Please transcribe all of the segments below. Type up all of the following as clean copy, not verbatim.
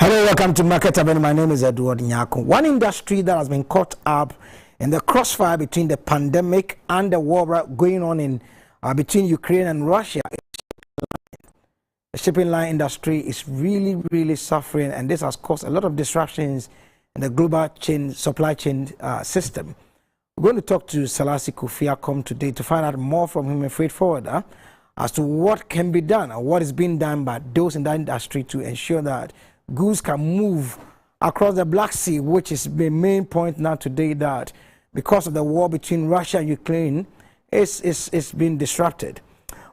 Hello, welcome to Market Avenue. My name is Edward Nyako. One industry that has been caught up in the crossfire between the pandemic and the war going on in between Ukraine and Russia. The shipping line industry is really suffering, and this has caused a lot of disruptions in the global supply chain system. We're going to talk to Selassie Kofi today to find out more from him, a freight forwarder, as to what can be done and what is being done by those in that industry to ensure that goods can move across the Black Sea, which is the main point now today, that because of the war between Russia and Ukraine, it's been disrupted.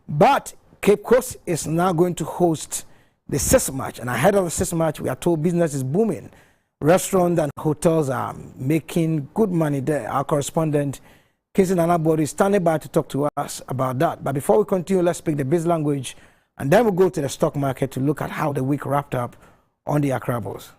But Cape Coast is now going to host the CIS match, and ahead of the CIS match, we are told business is booming. Restaurants and hotels are making good money there. Our correspondent, Casey Nanabori, is standing by to talk to us about that. But before we continue, let's speak the biz language, and then we'll go to the stock market to look at how the week wrapped up on the Accra Bulls.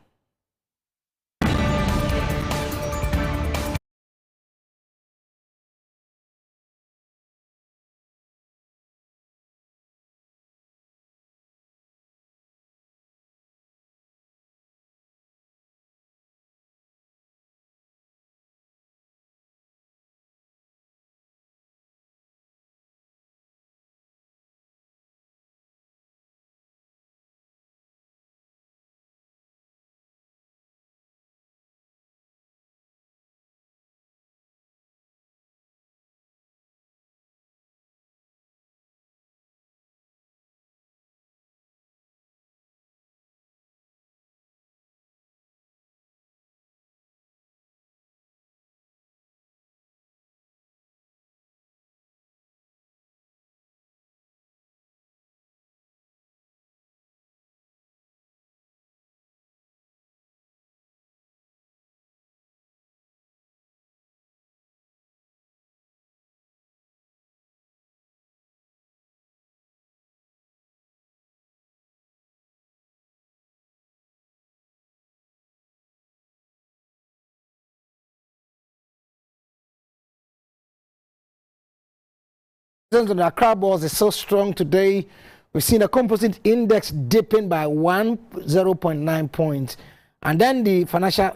The Accra Bulls is so strong today. We've seen a composite index dipping by 0.9 points, and then the financial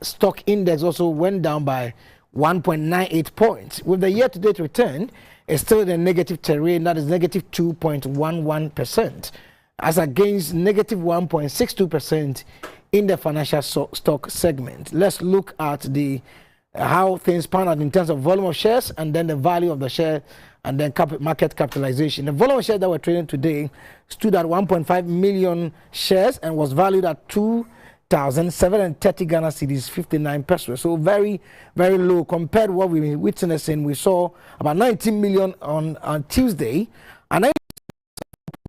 stock index also went down by 1.98 points. With the year-to-date return, it's still in a negative terrain, that is negative 2.11%, as against negative 1.62% in the financial stock segment. Let's look at the how things pan out in terms of volume of shares and then the value of the share, and then market capitalization. The volume of shares that were trading today stood at 1.5 million shares and was valued at 2,730 Ghana cedis, 59 pesos. So very low compared to what we were witnessing. We saw about 19 million on Tuesday and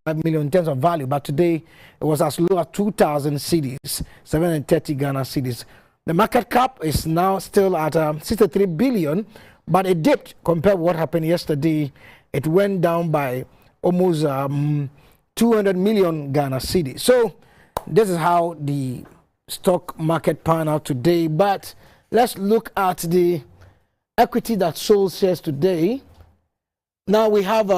95 million in terms of value, but today it was as low as 2,000 cedis, 730 Ghana cedis. The market cap is now still at 63 billion, but it dipped compared to what happened yesterday. It went down by almost 200 million Ghana cedis. So this is how the stock market pan out today. But let's look at the equity that sold shares today. Now we have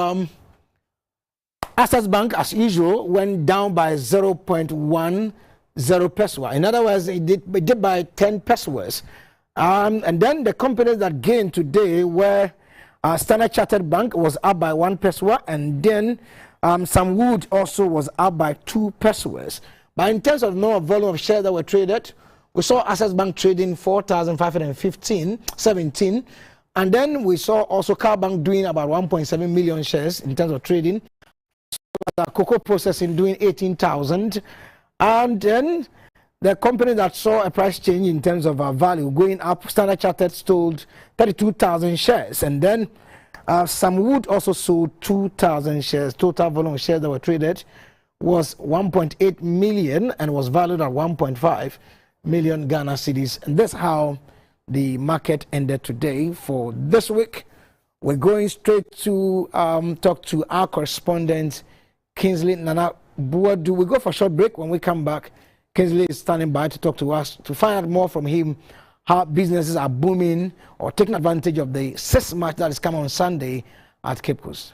Access Bank, as usual, went down by 0.10 pesos. In other words, it did by 10 pesos. And then the companies that gained today were Standard Chartered Bank was up by 1 peso, and then some wood also was up by 2 pesos. But in terms of normal volume of shares that were traded, we saw Access Bank trading 4,517, and then we saw also Car Bank doing about 1.7 million shares in terms of trading. Cocoa Processing doing 18,000, and then the company that saw a price change in terms of value going up, Standard Chartered sold 32,000 shares, and then some wood also sold 2,000 shares. Total volume of shares that were traded was 1.8 million and was valued at 1.5 million Ghana cedis. And that's how the market ended today. For this week, we're going straight to talk to our correspondent, Kingsley Nana Buadu. We go for a short break. When we come back, Kingsley is standing by to talk to us to find out more from him how businesses are booming or taking advantage of the CIS match that is coming on Sunday at Cape Coast.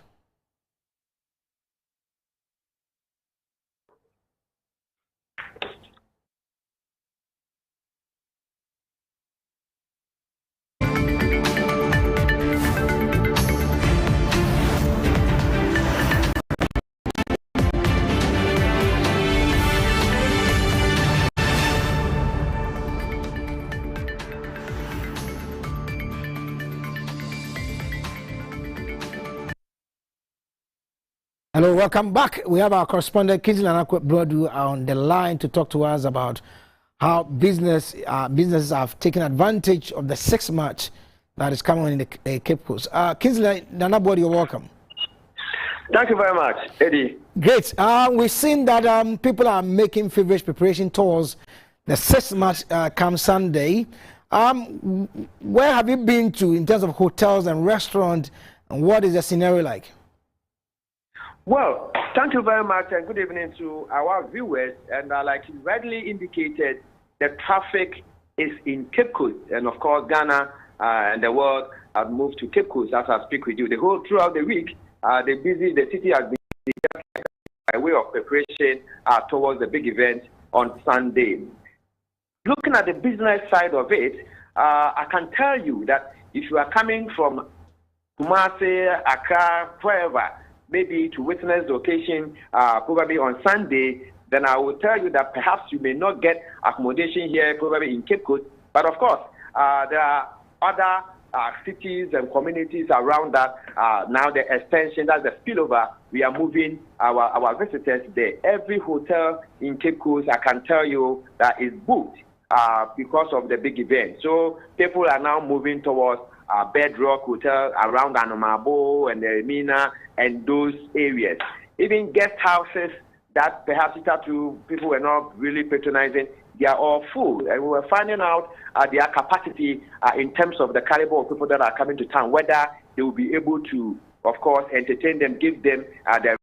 Hello, welcome back. We have our correspondent Kingsley Broadu on the line to talk to us about how businesses have taken advantage of the 6 March that is coming in the Cape Coast. Kingsley Broadu, you're welcome. Thank you very much, Eddie. Great. We've seen that people are making feverish preparation towards the 6 March come Sunday. Where have you been to in terms of hotels and restaurants, and what is the scenario like? Well, thank you very much, and good evening to our viewers. And like you rightly indicated, the traffic is in Cape Coast, and of course, Ghana and the world have moved to Cape Coast as I speak with you. Throughout the week, the city has been by way of preparation towards the big event on Sunday. Looking at the business side of it, I can tell you that if you are coming from Kumasi, Accra, wherever, maybe to witness the occasion probably on Sunday, then I will tell you that perhaps you may not get accommodation here, probably in Cape Coast. But of course, there are other cities and communities around that. Now the extension, that's the spillover, we are moving our visitors there. Every hotel in Cape Coast, I can tell you, that is booked because of the big event. So people are now moving towards Bedrock Hotel around Anomabo and the Mina and those areas. Even guest houses that perhaps people were not really patronizing, they are all full. And we were finding out their capacity in terms of the caliber of people that are coming to town, whether they will be able to, of course, entertain them, give them the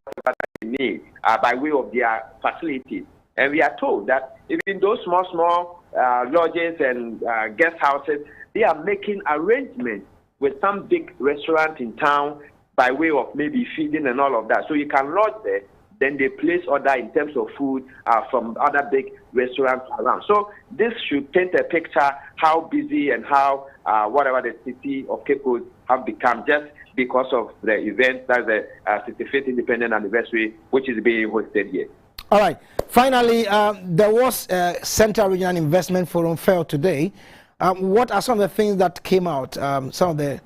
whatever they need by way of their facilities. And we are told that even those small lodges and guest houses, they are making arrangements with some big restaurant in town by way of maybe feeding and all of that. So you can lodge there, then they place order in terms of food from other big restaurants around. So this should paint a picture how busy and how whatever the city of Cape Coast have become just because of the event, that's the 65th Independent Anniversary, which is being hosted here. All right. Finally, there was a Central Regional Investment Forum failed today. What are some of the things that came out? Some of the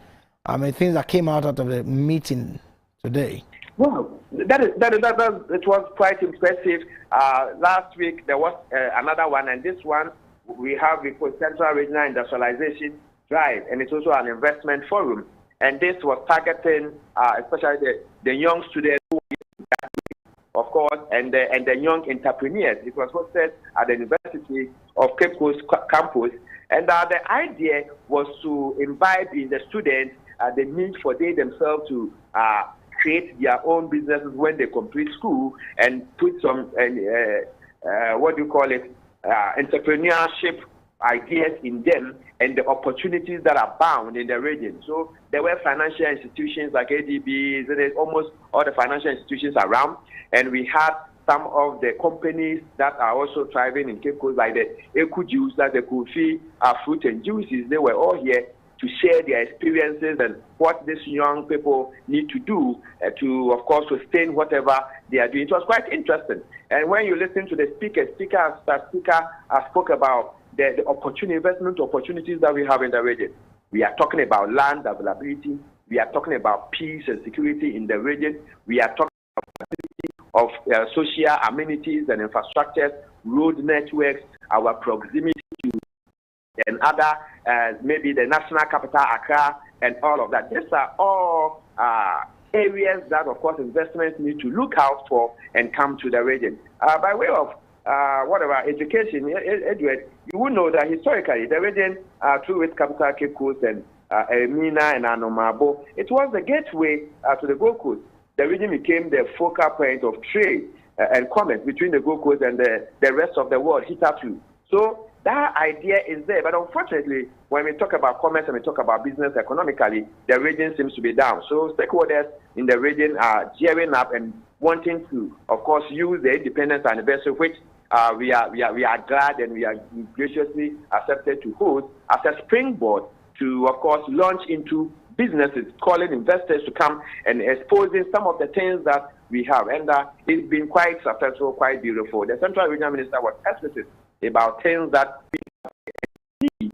things that came out of the meeting today. Well, it was quite impressive. Last week there was another one, and this one we have the Central Regional Industrialization Drive, and it's also an investment forum. And this was targeting especially the young students, of course, and the young entrepreneurs. It was hosted at the University of Cape Coast campus, and the idea was to imbibe in the students the need for they themselves to create their own businesses when they complete school and put some entrepreneurship ideas in them and the opportunities that are bound in the region. So there were financial institutions like ADB, there's almost all the financial institutions around, and we had some of the companies that are also thriving in Cape Coast, like the Eku Juice, like the Kofi Fruit and Juices. They were all here to share their experiences and what these young people need to do to, of course, sustain whatever they are doing. It was quite interesting. And when you listen to the speaker spoke about the investment opportunities that we have in the region. We are talking about land availability. We are talking about peace and security in the region. We are talking about social amenities and infrastructure, road networks, our proximity to and other, maybe the national capital, Accra, and all of that. These are all areas that, of course, investments need to look out for and come to the region. By way of education, Edward, you will know that historically, the region, through its capital, Cape Coast, and Mina and Anomabo, it was the gateway to the Gold Coast. The region became the focal point of trade and commerce between the Gold Coast and the rest of the world, hitherto. So that idea is there, but unfortunately, when we talk about commerce and we talk about business economically, the region seems to be down. So stakeholders in the region are gearing up and wanting to, of course, use the independence anniversary, which we are glad and we are graciously accepted to host as a springboard to, of course, launch into businesses, calling investors to come and exposing some of the things that we have. And it's been quite successful, quite beautiful. The Central Regional Minister was explicit about things that we need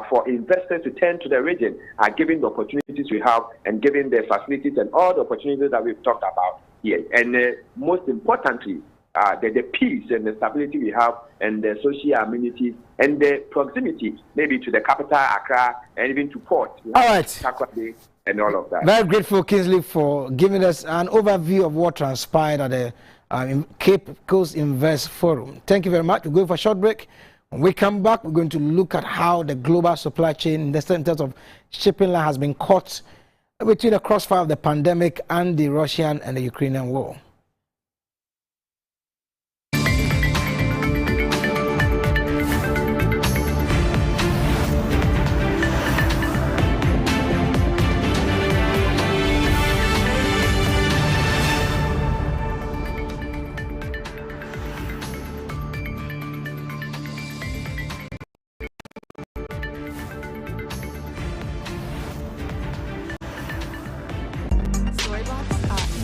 for investors to turn to the region, given the opportunities we have and given the facilities and all the opportunities that we've talked about Yes, and most importantly, the peace and the stability we have, and the social amenities, and the proximity, maybe to the capital, Accra, and even to port. All right. Takoradi and all of that. Very grateful, Kingsley, for giving us an overview of what transpired at the Cape Coast Invest Forum. Thank you very much. We're going for a short break. When we come back, we're going to look at how the global supply chain, in terms of shipping line, has been caught between the crossfire of the pandemic and the Russian and the Ukrainian war.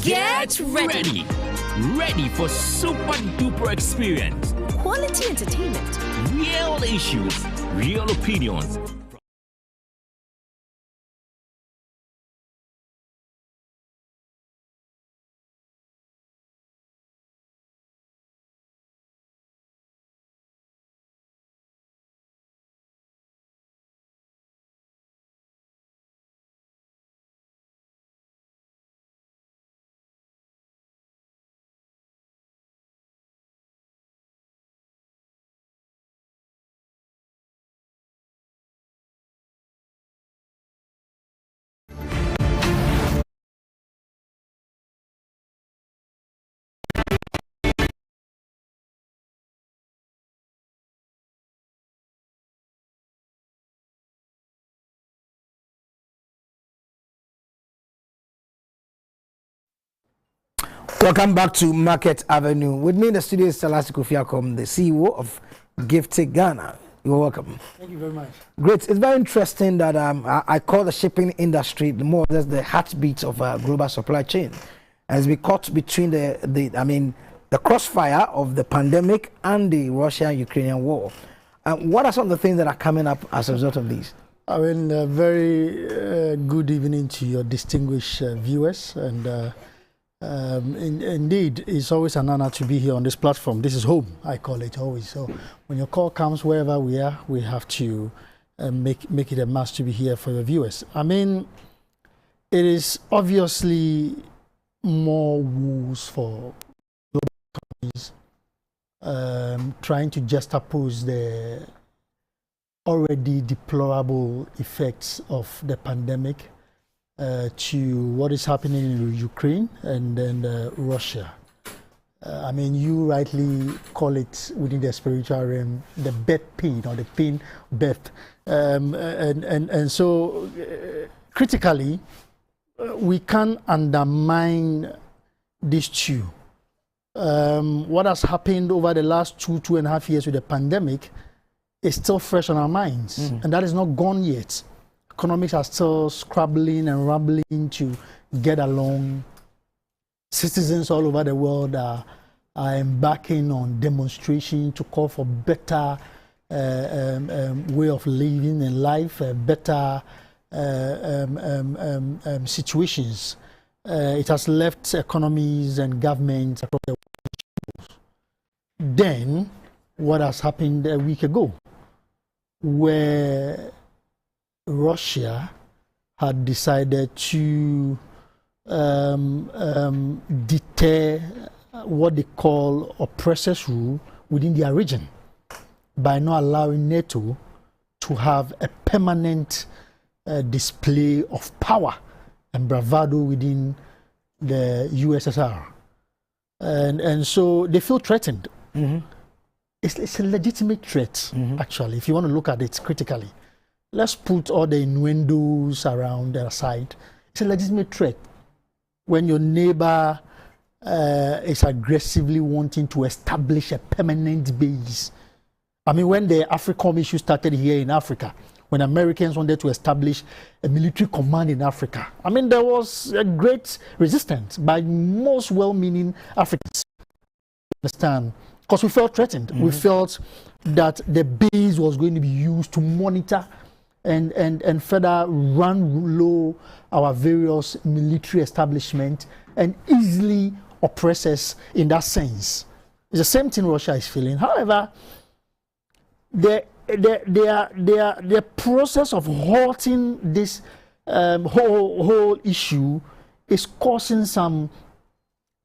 Get ready. Ready for super duper experience. Quality entertainment. Real issues. Real opinions. Welcome back to Market Avenue. With me in the studio is Salasi Kofiakom, the CEO of Gifted Ghana. You're welcome. Thank you very much. Great. It's very interesting that I call the shipping industry more or less the heartbeat of global supply chain, as we caught between the crossfire of the pandemic and the Russia-Ukrainian war. What are some of the things that are coming up as a result of these? I mean, very good evening to your distinguished viewers, and indeed, it's always an honor to be here on this platform. This is home, I call it always. So when your call comes, wherever we are, we have to make it a must to be here for your viewers. I mean, it is obviously more woes for global companies trying to juxtapose the already deplorable effects of the pandemic to what is happening in Ukraine and then Russia. I mean, you rightly call it within the spiritual realm the birth pain, or the pain birth. And so critically, we can't undermine these two. What has happened over the last 2.5 years with the pandemic is still fresh on our minds, and that is not gone yet. Economics are still scrabbling and rumbling to get along. Citizens all over the world are embarking on demonstration to call for better way of living in life, better situations. It has left economies and governments across the world. Then, what has happened a week ago, where Russia had decided to deter what they call oppressors' rule within their region by not allowing NATO to have a permanent display of power and bravado within the USSR. And so they feel threatened. It's a legitimate threat, actually, if you want to look at it critically. Let's put all the innuendos around aside. It's a legitimate threat. When your neighbor is aggressively wanting to establish a permanent base. I mean, when the AFRICOM issue started here in Africa, when Americans wanted to establish a military command in Africa, I mean, there was a great resistance by most well-meaning Africans. Understand? Because we felt threatened. We felt that the base was going to be used to monitor and further run low our various military establishments and easily oppressors in that sense. It's the same thing Russia is feeling. However, the process of halting this whole issue is causing some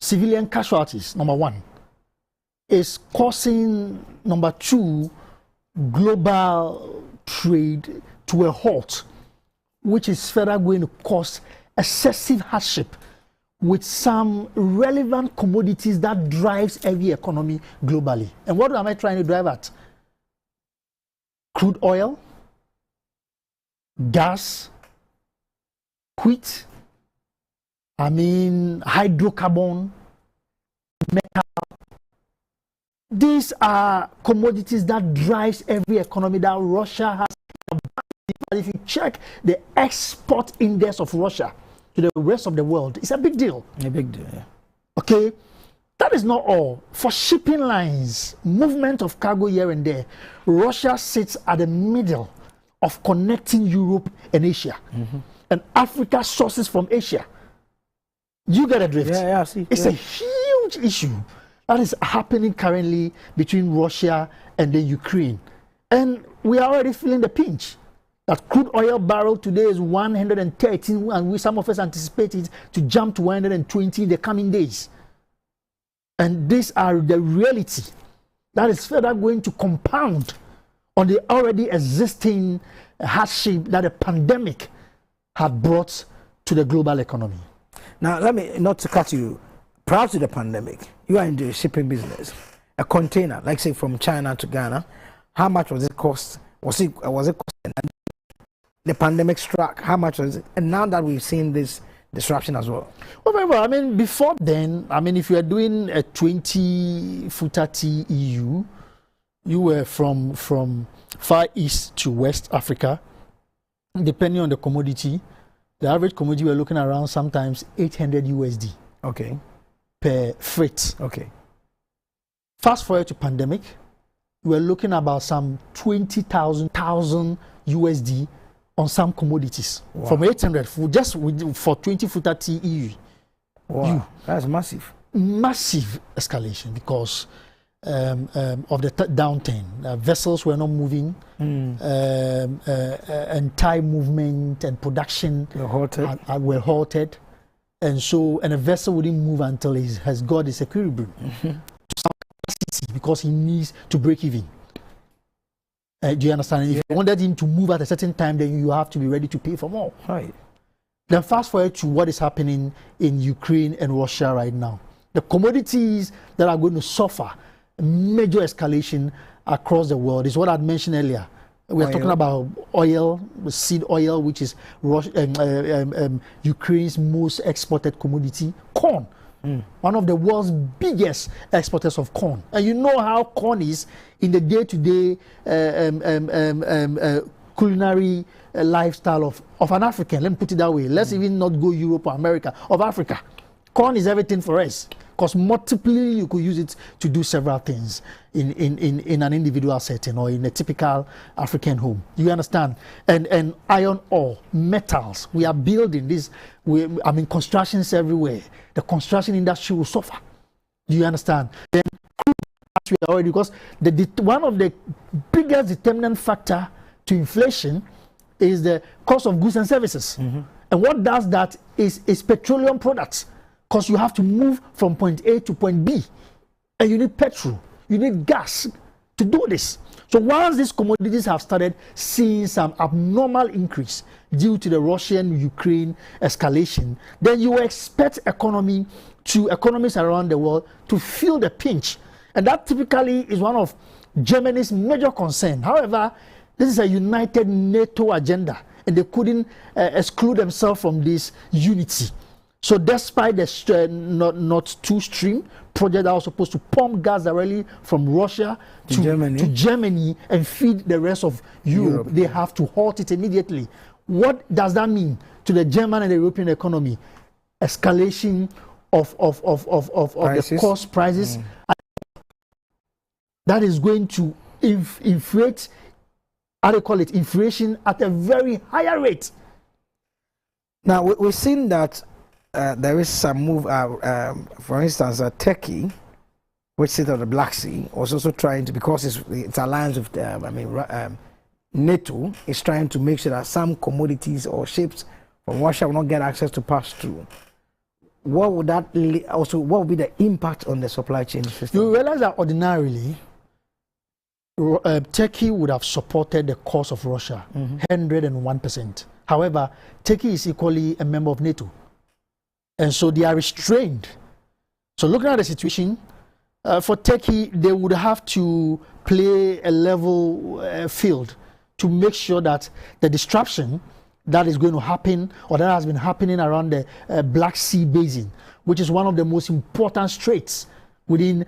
civilian casualties, number one. Is causing, number two, global trade to a halt, which is further going to cause excessive hardship with some relevant commodities that drives every economy globally. And what am I trying to drive at? Crude oil, gas, wheat, hydrocarbon, metal. These are commodities that drives every economy that Russia has. But if you check the export index of Russia to the rest of the world, it's a big deal. A big deal, yeah. Okay, that is not all. For shipping lines, movement of cargo here and there, Russia sits at the middle of connecting Europe and Asia. And Africa sources from Asia. You get a drift? Yeah, I see. It's a huge issue that is happening currently between Russia and the Ukraine. And we are already feeling the pinch. That crude oil barrel today is 113, and some of us anticipate it to jump to 120 in the coming days. And these are the reality that is further going to compound on the already existing hardship that the pandemic had brought to the global economy. Now, let me, not to cut you, prior to the pandemic, you are in the shipping business. A container, like say from China to Ghana, how much was it cost? Was it costing? The pandemic struck, how much was it? And now that we've seen this disruption as well. Well, very well. Before then, if you are doing a 20-footer TEU, you were from Far East to West Africa, depending on the commodity. The average commodity we're looking around sometimes 800 USD. Okay. Per freight. Okay. Fast forward to pandemic, we're looking about some 20,000 USD on some commodities. Wow. From 800 for 20-footer TEU. Wow, that's massive. Massive escalation because of the downturn. Vessels were not moving, entire movement and production were halted. And so, a vessel wouldn't move until it has got its equilibrium because he needs to break even. Do you understand? If you wanted him to move at a certain time, then you have to be ready to pay for more. Right. Then fast forward to what is happening in Ukraine and Russia right now. The commodities that are going to suffer major escalation across the world is what I mentioned earlier. We are talking about oil, seed oil, which is Ukraine's most exported commodity, corn. One of the world's biggest exporters of corn. And you know how corn is in the day-to-day culinary lifestyle of an African. Let me put it that way. Let's even not go Europe or America, of Africa. Corn is everything for us. Because multiply you could use it to do several things in an individual setting or in a typical African home. You understand? And iron ore, metals. We are building this. Constructions everywhere. The construction industry will suffer. Do you understand? Then we are already, because one of the biggest determinant factor to inflation is the cost of goods and services. And what does that is petroleum products. Because you have to move from point A to point B. And you need petrol, you need gas to do this. So once these commodities have started seeing some abnormal increase due to the Russian-Ukraine escalation, then you expect economies around the world to feel the pinch. And that typically is one of Germany's major concerns. However, this is a united NATO agenda, and they couldn't exclude themselves from this unity. So despite the Nord Stream project that was supposed to pump gas directly from Russia to Germany and feed the rest of Europe, they have to halt it immediately. What does that mean to the German and the European economy? Escalation of the cost prices. That is going to inflate, inflation at a very higher rate. Now, we've seen that there is some move. For instance, Turkey, which sits on the Black Sea, was also trying to, because it's alliance with NATO, is trying to make sure that some commodities or ships from Russia will not get access to pass through. What would that also? What would be the impact on the supply chain system? You realize that ordinarily, Turkey would have supported the cause of Russia 101%. However, Turkey is equally a member of NATO, and so they are restrained. So looking at the situation, for Turkey, they would have to play a level field to make sure that the disruption that is going to happen, or that has been happening around the Black Sea Basin, which is one of the most important straits within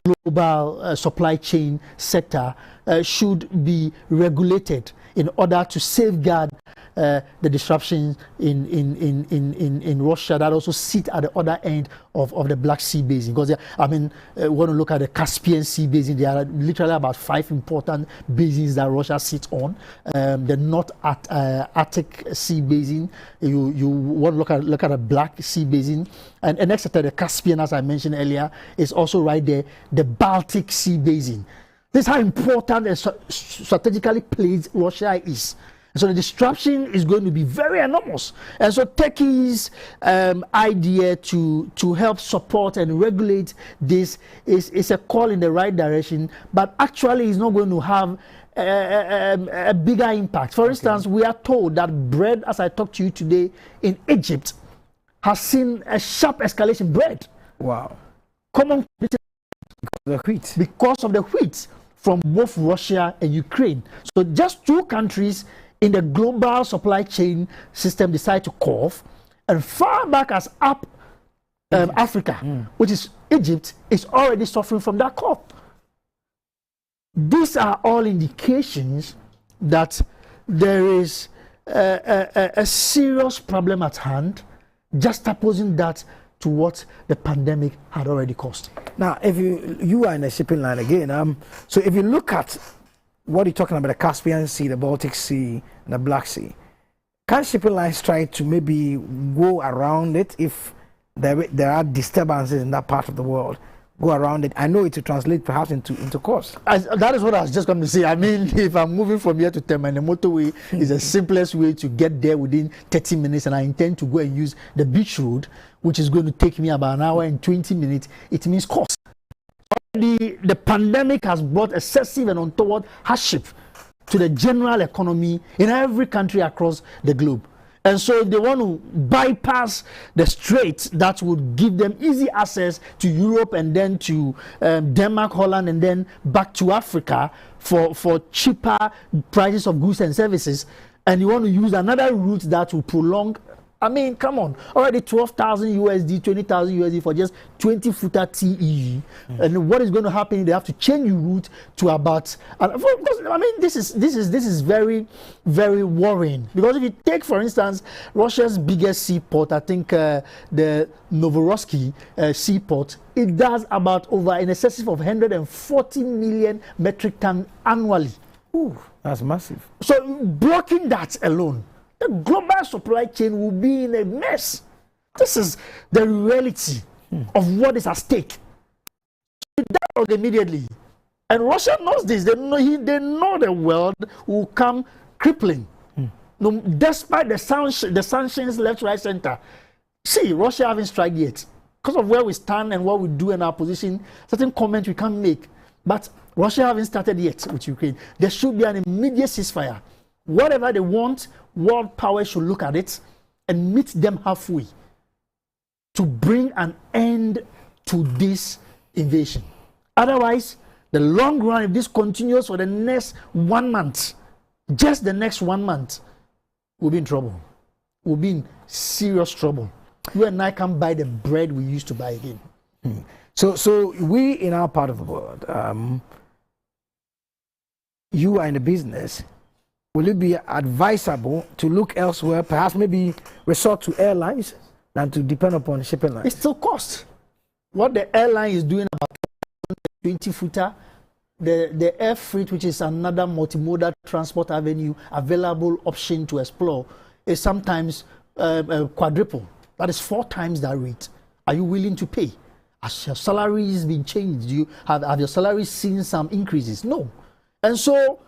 global supply chain sector, should be regulated in order to safeguard the disruption in Russia that also sit at the other end of the Black Sea Basin. Because I mean, when you look at the Caspian Sea Basin, there are literally about 5 important basins that Russia sits on. The North Arctic Sea Basin, you want to look at the Black Sea Basin, and next to the Caspian, as I mentioned earlier, is also right there, the Baltic Sea Basin. This is how important and strategically placed Russia is. So the disruption is going to be very enormous. And so Turkey's idea to help support and regulate this is a call in the right direction, but actually is not going to have a bigger impact. For instance, we are told that bread, as I talked to you today, in Egypt, has seen a sharp escalation. Bread. Wow. Common the wheat. Because of the wheat from both Russia and Ukraine. So just two countries in the global supply chain system decide to cough, and far back as up Africa, which is Egypt, is already suffering from that cough. These are all indications that there is a serious problem at hand, just opposing that to what the pandemic had already caused. Now, if you are in the shipping line again, so if you look at what you're talking about, the Caspian Sea, the Baltic Sea, and the Black Sea, can shipping lines try to maybe go around it if there are disturbances in that part of the world? Go around it. I know it to translate perhaps into cost. That is what I was just going to say. I mean, if I'm moving from here to Tema, the motorway is the simplest way to get there within 30 minutes, and I intend to go and use the beach road, which is going to take me about an hour and 20 minutes. It means cost. The pandemic has brought excessive and untoward hardship to the general economy in every country across the globe. And so if they want to bypass the straits that would give them easy access to Europe and then to Denmark, Holland, and then back to Africa for cheaper prices of goods and services, and you want to use another route that will prolong, I mean, come on, already 12,000 USD, 20,000 USD for just 20-footer TEU. And what is going to happen? They have to change the route to about. Because, I mean, this is very, very worrying. Because if you take, for instance, Russia's biggest seaport, I think the Novorossiysk seaport, it does about in excess of 140 million metric tons annually. Ooh, that's massive. So blocking that alone, the global supply chain will be in a mess. This is the reality of what is at stake. So that immediately. And Russia knows this. They know the world will come crippling. No, despite the sanctions left, right, center. See, Russia haven't struck yet. Because of where we stand and what we do in our position, certain comments we can't make. But Russia haven't started yet with Ukraine. There should be an immediate ceasefire. Whatever they want, world power should look at it and meet them halfway to bring an end to this invasion. Otherwise, the long run, if this continues for the next 1 month, just the next 1 month, we'll be in trouble. We'll be in serious trouble. You and I can't buy the bread we used to buy again. So we in our part of the world, you are in the business. Will it be advisable to look elsewhere, perhaps maybe resort to airlines, than to depend upon shipping lines? It still costs. What the airline is doing about 20-footer, the air freight, which is another multimodal transport avenue, available option to explore, is sometimes quadruple That is 4 times that rate. Are you willing to pay? Has your salaries been changed? Do you have your salaries seen some increases? No. And so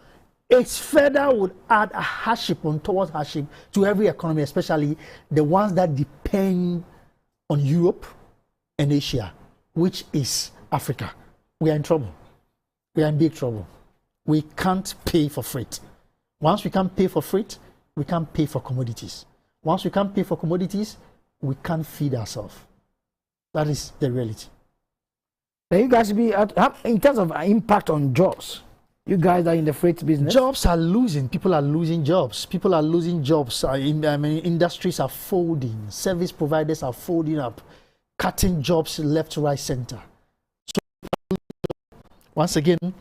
it further would add a hardship on towards hardship to every economy, especially the ones that depend on Europe and Asia, which is Africa. We are in trouble. We are in big trouble. We can't pay for freight. Once we can't pay for freight, we can't pay for commodities. Once we can't pay for commodities, we can't feed ourselves. That is the reality. Now you guys be in terms of impact on jobs. You guys are in the freight business. Jobs are losing. People are losing jobs. People are losing jobs. Industries are folding. Service providers are folding up, cutting jobs left, right, center. So once again,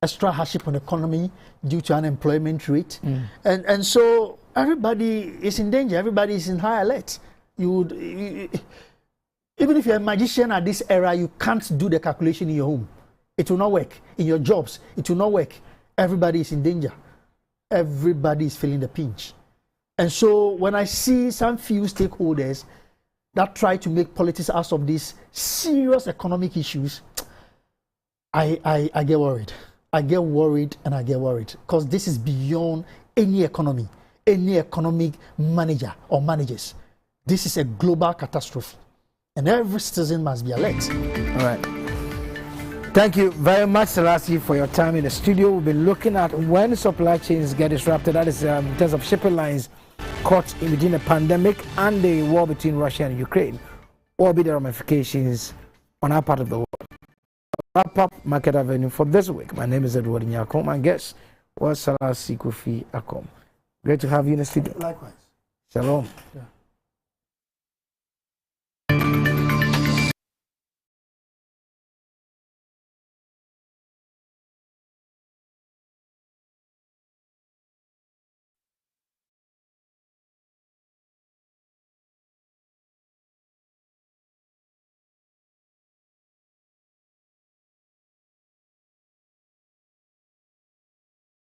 extra hardship on the economy due to unemployment rate, and so everybody is in danger. Everybody is in high alert. Even if you're a magician at this era, you can't do the calculation in your home. It will not work. In your jobs, it will not work. Everybody is in danger. Everybody is feeling the pinch. And so when I see some few stakeholders that try to make politics out of these serious economic issues, I get worried. I get worried and I get worried because this is beyond any economy, any economic manager or managers. This is a global catastrophe. And every citizen must be alert. All right. Thank you very much, Selassie, for your time in the studio. We'll be looking at when supply chains get disrupted. That is in terms of shipping lines caught in between the pandemic and the war between Russia and Ukraine. What will be the ramifications on our part of the world? Wrap up Market Avenue for this week. My name is Edward Nyakom. My guest was Selassie Kofi Akom. Great to have you in the studio. Likewise. Shalom. Yeah.